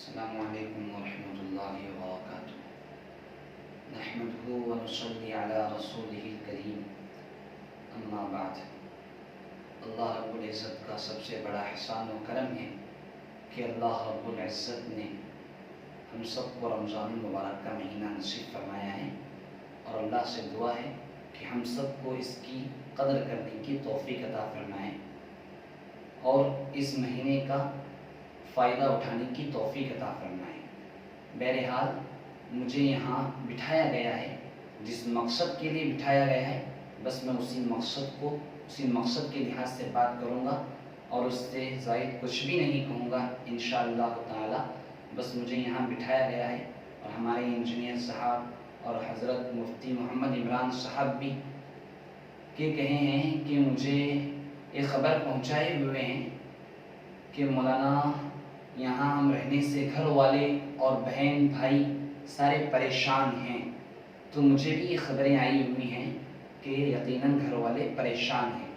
السلام علیکم ورحمۃ اللہ وبرکاتہ۔ نحمده ونصلی علی رسولہ الکریم، اما بعد۔ اللہ رب العزت کا سب سے بڑا احسان و کرم ہے کہ اللہ رب العزت نے ہم سب کو رمضان المبارک کا مہینہ نصیب فرمایا ہے، اور اللہ سے دعا ہے کہ ہم سب کو اس کی قدر کرنے کی توفیق عطا فرمائے اور اس مہینے کا فائدہ اٹھانے کی توفیق عطا فرمائے۔ بہرحال مجھے یہاں بٹھایا گیا ہے، جس مقصد کے لیے بٹھایا گیا ہے، بس میں اسی مقصد کے لحاظ سے بات کروں گا اور اس سے زائد کچھ بھی نہیں کہوں گا انشاءاللہ تعالی۔ بس مجھے یہاں بٹھایا گیا ہے، اور ہمارے انجینئر صاحب اور حضرت مفتی محمد عمران صاحب بھی کہے ہیں کہ مجھے یہ خبر پہنچائے ہوئے ہیں کہ مولانا یہاں ہم رہنے سے گھر والے اور بہن بھائی سارے پریشان ہیں۔ تو مجھے بھی یہ خبریں آئی ہوئی ہیں کہ یقیناً گھر والے پریشان ہیں۔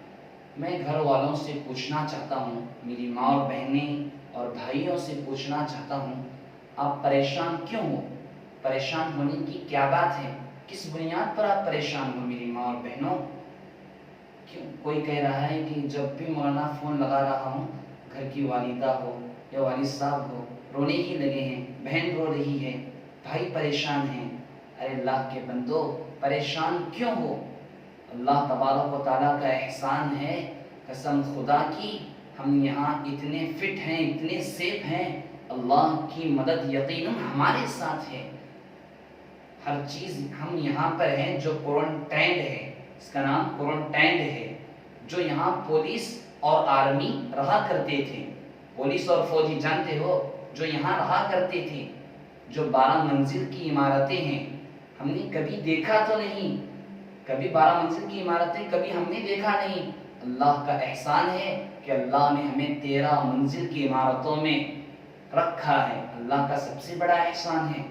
میں گھر والوں سے پوچھنا چاہتا ہوں، میری ماں اور بہنیں اور بھائیوں سے پوچھنا چاہتا ہوں، آپ پریشان کیوں ہو؟ پریشان ہونے کی کیا بات ہے؟ کس بنیاد پر آپ پریشان ہو میری ماں اور بہنوں؟ کوئی کہہ رہا ہے کہ جب بھی مولانا فون لگا رہا ہوں، گھر کی والدہ ہو یا والد صاحب ہو رونے ہی لگے ہیں، بہن رو رہی ہے، بھائی پریشان ہیں۔ ارے اللہ کے بندو، پریشان کیوں ہو؟ اللہ تبارک و تعالیٰ کا احسان ہے، قسم خدا کی ہم یہاں اتنے فٹ ہیں، اتنے سیف ہیں، اللہ کی مدد یقیناً ہمارے ساتھ ہے۔ ہر چیز ہم یہاں پر ہیں جو کورنٹائنڈ ہے، اس کا نام کورنٹائنڈ ہے، جو یہاں پولیس اور آرمی رہا کرتے تھے، پولیس اور فوجی جانتے ہو جو یہاں رہا کرتے تھے، جو 12 منزل کی عمارتیں ہیں، ہم نے کبھی دیکھا تو نہیں، کبھی 12 منزل کی عمارتیں کبھی ہم نے دیکھا نہیں۔ اللہ کا احسان ہے کہ اللہ نے ہمیں 13 منزل کی عمارتوں میں رکھا ہے، اللہ کا سب سے بڑا احسان ہے۔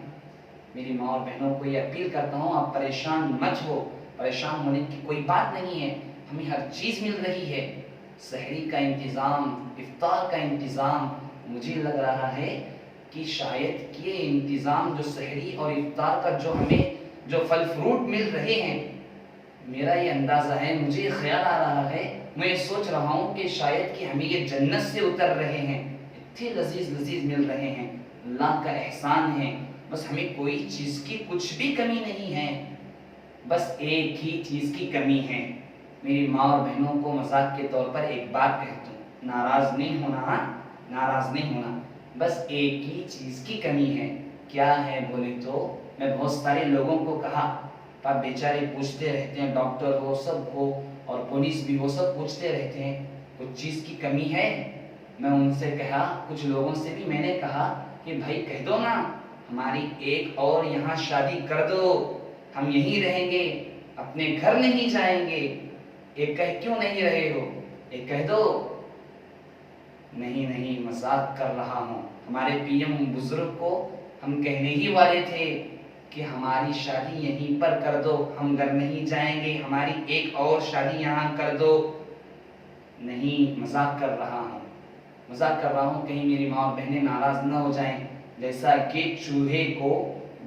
میری ماں اور بہنوں کو یہ اپیل کرتا ہوں، آپ پریشان مت ہو، پریشان ہونے کی کوئی بات نہیں ہے، ہمیں ہر چیز مل رہی ہے۔ سحری کا انتظام، افطار کا انتظام، مجھے لگ رہا ہے کہ شاید یہ انتظام جو سحری اور افطار کا جو ہمیں جو پھل فروٹ مل رہے ہیں، میرا یہ اندازہ ہے، مجھے یہ خیال آ رہا ہے، میں یہ سوچ رہا ہوں کہ شاید کہ ہمیں یہ جنت سے اتر رہے ہیں، اتنے لذیذ لذیذ مل رہے ہیں۔ اللہ کا احسان ہے، بس ہمیں کوئی چیز کی کچھ بھی کمی نہیں ہے، بس ایک ہی چیز کی کمی ہے۔ میری ماں اور بہنوں کو مذاق کے طور پر ایک بات کہتا ہوں، ناراض نہیں ہونا، ناراض نہیں ہونا، بس ایک ہی چیز کی کمی ہے۔ کیا ہے بولے تو میں بہت سارے لوگوں کو کہا، آپ بیچارے پوچھتے رہتے ہیں، ڈاکٹر ہو، سب ہو اور پولیس بھی ہو، سب پوچھتے رہتے ہیں کچھ چیز کی کمی ہے؟ میں ان سے کہا، کچھ لوگوں سے بھی میں نے کہا کہ بھائی کہہ دو نا، ہماری ایک اور یہاں شادی کر دو، ہم یہیں رہیں گے، اپنے گھر نہیں جائیں گے۔ ایک کہہ کیوں نہیں رہے ہو؟ ایک کہہ دو۔ نہیں مذاق کر رہا ہوں، ہمارے پی ایم بزرگ کو ہم کہنے ہی والے تھے کہ ہماری شادی یہیں پر کر دو، ہم گھر نہیں جائیں گے، ہماری ایک اور شادی یہاں کر دو۔ نہیں، مذاق کر رہا ہوں، مذاق کر رہا ہوں، کہیں میری ماں اور بہنیں ناراض نہ ہو جائیں۔ جیسا کہ چوہے کو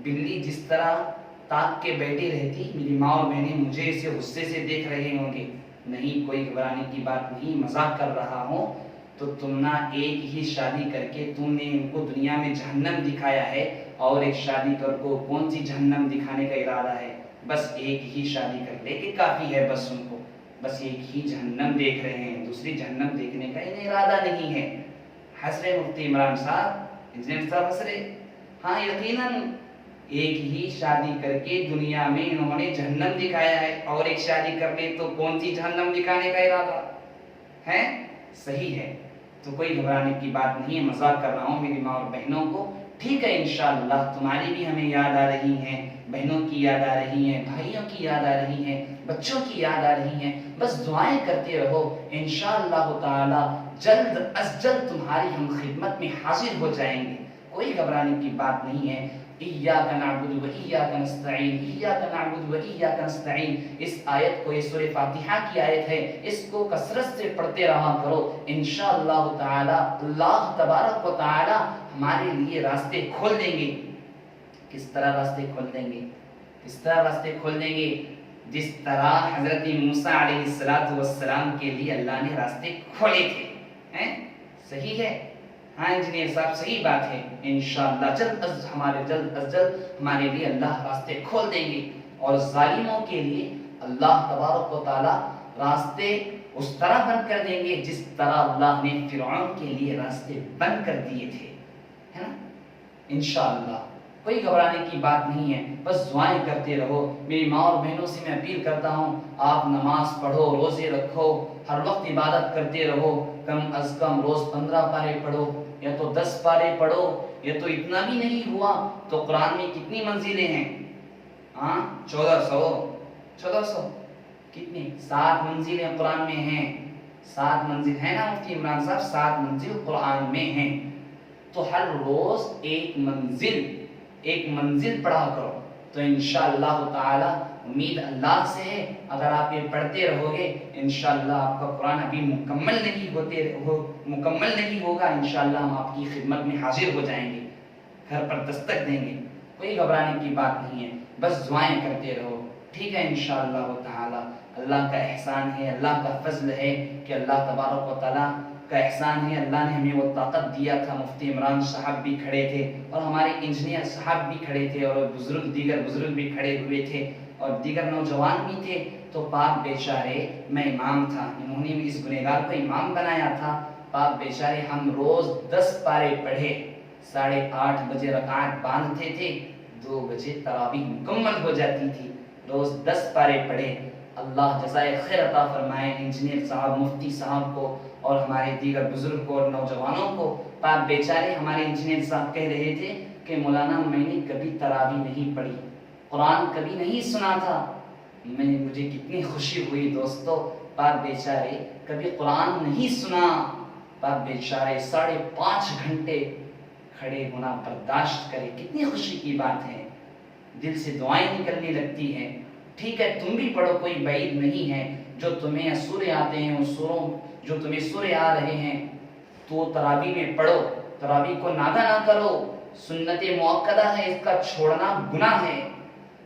بلی جس طرح تاک کے بیٹھی رہتی، میری ماں اور بہنیں مجھے اسے غصے سے دیکھ رہے ہوں گے۔ نہیں، کوئی گھبرانے کی بات نہیں، مذاق کر رہا ہوں۔ تو تم نہ ایک ہی شادی کر کے تم نے ان کو دنیا میں جہنم دکھایا ہے، اور ایک شادی کر کو کون سی جہنم دکھانے کا ارادہ ہے؟ بس ایک ہی شادی کر لے کے کافی ہے، بس ان کو بس ایک ہی جہنم دیکھ رہے ہیں، دوسری جہنم دیکھنے کا انہیں ارادہ نہیں ہے۔ حضرت مفتی عمران صاحب، انجینئر صاحب ہنس رہے، ہاں یقیناً ایک ہی شادی کر کے دنیا میں انہوں نے جہنم دکھایا ہے، اور ایک شادی کر لے تو کون سی جہنم دکھانے کا ارادہ ہے؟ صحیح ہے، تو کوئی گھبرانے کی بات نہیں ہے، مذاق کر رہا ہوں میری ماں اور بہنوں کو۔ ٹھیک ہے، انشاءاللہ تمہاری بھی ہمیں یاد آ رہی ہیں، بہنوں کی یاد آ رہی ہیں، بھائیوں کی یاد آ رہی ہیں، بچوں کی یاد آ رہی ہیں، بس دعائیں کرتے رہو، انشاءاللہ تعالی جلد از جلد تمہاری ہم خدمت میں حاضر ہو جائیں گے، کوئی گھبرانے کی بات نہیں ہے۔ ایاک نعبد و ایاک نستعین، ایاک نعبد و ایاک نستعین، اس آیت کو، یہ سورہ فاتحہ کی آیت ہے، اس کو کثرت سے پڑھتے رہا کرو، انشاءاللہ تعالی اللہ تبارک و تعالی ہمارے لیے راستے کھول دیں گے۔ کس طرح راستے کھول دیں گے؟ کس طرح راستے کھول دیں گے؟ جس طرح حضرت موسیٰ علیہ السلام کے لیے اللہ نے راستے کھولے تھے۔ صحیح ہے؟ ہاں انجینئر صاحب صحیح بات ہے، انشاءاللہ جلد از جلد ہمارے لیے اللہ راستے کھول دیں گے، اور ظالموں کے لیے اللہ تبارک و تعالی راستے اس طرح بند کر دیں گے جس طرح اللہ نے فرعون کے لیے راستے بند کر دیے تھے، ہے نا؟ انشاءاللہ کوئی گھبرانے کی بات نہیں ہے، بس دعائیں کرتے رہو۔ میری ماں اور بہنوں سے میں اپیل کرتا ہوں، آپ نماز پڑھو، روزے رکھو، ہر وقت عبادت کرتے رہو، کم از کم روز 15 پارے پڑھو، یا تو 10 پارے پڑھو، یا تو اتنا بھی نہیں ہوا تو قرآن میں کتنی منزلیں ہیں؟ 1400 کتنی؟ 7 منزلیں قرآن میں ہیں، 7 منزل ہے نا مفتی عمران صاحب؟ 7 منزل قرآن میں ہیں، تو ہر روز ایک منزل پڑھا کرو، تو انشاءاللہ تعالی امید اللہ سے ہے، اگر آپ یہ پڑھتے رہو گے انشاءاللہ آپ کا قرآن ابھی مکمل نہیں ہوگا، انشاءاللہ ہم آپ کی خدمت میں حاضر ہو جائیں گے، گھر پر دستک دیں گے، کوئی گھبرانے کی بات نہیں ہے، بس دعائیں کرتے رہو، ٹھیک ہے؟ انشاءاللہ تعالی اللہ کا احسان ہے، اللہ کا فضل ہے کہ اللہ تبارک و تعالی کا احسان ہے، اللہ نے ہمیں وہ طاقت دیا تھا۔ مفتی عمران صاحب بھی کھڑے تھے، اور ہمارے انجینئر صاحب بھی کھڑے تھے، اور دیگر بزرگ بھی کھڑے ہوئے تھے، اور دیگر نوجوان بھی تھے، تو پاک بیچارے، میں امام تھا، انہوں نے بھی اس گنہگار کو امام بنایا تھا، پاک بیچارے ہم روز 10 پارے پڑھے، 8:30 بجے رکعت باندھتے تھے، 2 بجے تراویح مکمل ہو جاتی تھی، روز 10 پارے پڑھے۔ اللہ جزائے خیر عطا فرمائے انجینئر صاحب، مفتی صاحب کو، اور ہمارے دیگر بزرگ کو اور نوجوانوں کو۔ پاک بیچارے ہمارے انجینئر صاحب کہہ رہے تھے کہ مولانا میں نے کبھی تراویح نہیں پڑھی، قرآن کبھی نہیں سنا تھا، مجھے کتنی خوشی ہوئی دوستو، پاک بیچارے کبھی قرآن نہیں سنا، پاک بیچارے 5.5 گھنٹے کھڑے ہونا برداشت کرے، کتنی خوشی کی بات ہے، دل سے دعائیں نکلنے لگتی ہیں۔ ٹھیک ہے، تم بھی پڑھو، کوئی بعید نہیں ہے، جو تمہیں سورے آتے ہیں، ان سوروں جو تمہیں سورے آ رہے ہیں تو تراویح میں پڑھو، تراویح کو ناغہ نہ کرو، سنت مؤکدہ ہے، اس کا چھوڑنا گناہ ہے،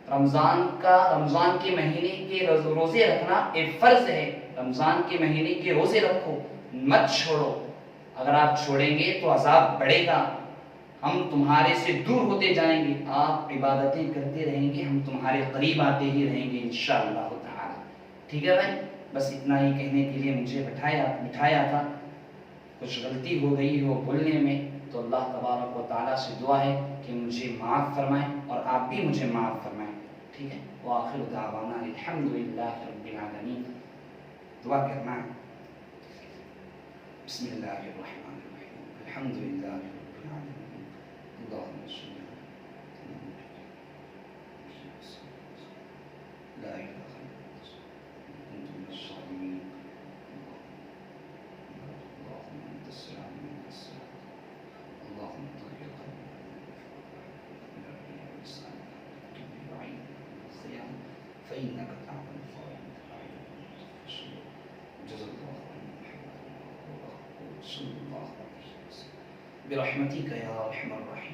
رمضان کے مہینے کے روزے رکھنا ایک فرض ہے، رمضان کے مہینے کے روزے رکھو، مت چھوڑو، اگر آپ چھوڑیں گے تو عذاب بڑھے گا، ہم تمہارے سے دور ہوتے جائیں گے، آپ عبادتیں کرتے رہیں گے، ہم تمہارے قریب آتے ہی رہیں گے انشاءاللہ تعالی۔ ٹھیک ہے بھائی، بس اتنا ہی کہنے کے لیے مجھے بٹھایا تھا، کچھ غلطی ہو گئی ہو بولنے میں تو اللہ تبارک و تعالیٰ سے دعا ہے کہ مجھے معاف فرمائیں، اور آپ بھی مجھے معاف فرمائیں، ٹھیک ہے؟ وآخر دعوانا الحمدللہ رب العالمین۔ دعا کرنا ہے، بسم اللہ الرحمن الرحیم، الحمدللہ رب العالمین، اللہم صل لا الہ الا انت انتم الظالمین، اللہم انت السلام منک السلام، اللہم طہر قلبی فإنك تعمل جزا الله صلى الله عليه وسلم برحمتك يا أرحم الراحمين۔